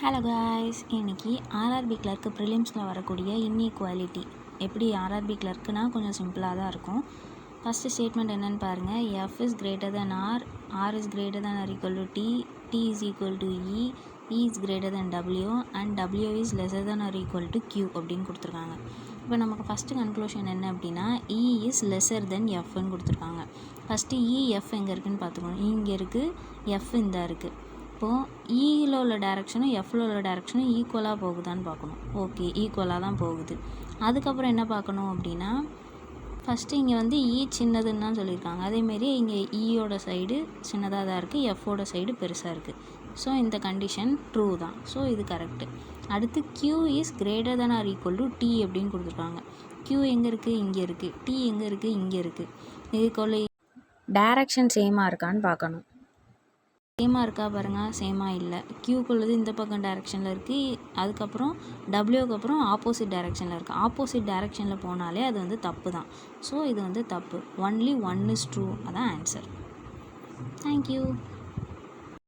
Hello guys, இன்றைக்கி RRB clerk ப்ரிலிம்ஸில் வரக்கூடிய inequality எப்படி ஆர்ஆர்பி கிளர்க்குனா கொஞ்சம் சிம்பிளாக தான் இருக்கும். ஃபஸ்ட்டு ஸ்டேட்மெண்ட் என்னென்னு பாருங்கள். F is greater than R is greater than or equal to T is equal to E is greater than W and W is lesser than or equal to Q அப்படின்னு கொடுத்துருக்காங்க. இப்போ நமக்கு first conclusion என்ன அப்படின்னா இ is lesser தென் எஃப்னு கொடுத்துருக்காங்க. First F எங்கே இருக்குதுன்னு பார்த்துக்கணும். இங்கே இருக்குது, எஃப் இந்த இருக்குது. இப்போது ஈயில் உள்ள டைரெக்ஷனும் எஃப்ல உள்ள டைரெக்ஷனும் ஈக்குவலாக போகுதான்னு பார்க்கணும். ஓகே, ஈக்குவலாக தான் போகுது. அதுக்கப்புறம் என்ன பார்க்கணும் அப்படின்னா ஃபஸ்ட்டு இங்கே வந்து சின்னதுன்னு தான் சொல்லியிருக்காங்க. அதேமாரி இங்கே ஈயோட சைடு சின்னதாக தான் இருக்குது, எஃப்போட சைடு பெருசாக இருக்குது. ஸோ இந்த கண்டிஷன் ட்ரூ தான். ஸோ இது கரெக்டு. அடுத்து Q is greater than or equal to T அப்படின்னு கொடுத்துருக்காங்க. கியூ எங்கே இருக்குது? இங்கே இருக்குது. டி எங்கே இருக்குது? இங்கே இருக்குது. இதுக்குள்ள டைரக்ஷன் சேமாக இருக்கான்னு பார்க்கணும். சேமாக இருக்கா பாருங்கள், சேமாக இல்லை. கியூக்குள்ளது இந்த பக்கம் டைரெக்ஷனில் இருக்குது. அதுக்கப்புறம் டபிள்யூக்கு அப்புறம் ஆப்போசிட் டைரெக்ஷனில் இருக்குது. ஆப்போசிட் டைரெக்ஷனில் போனாலே அது வந்து தப்பு தான். ஸோ இது வந்து தப்பு. Only one is true. அதான் ஆன்சர். தேங்க்யூ.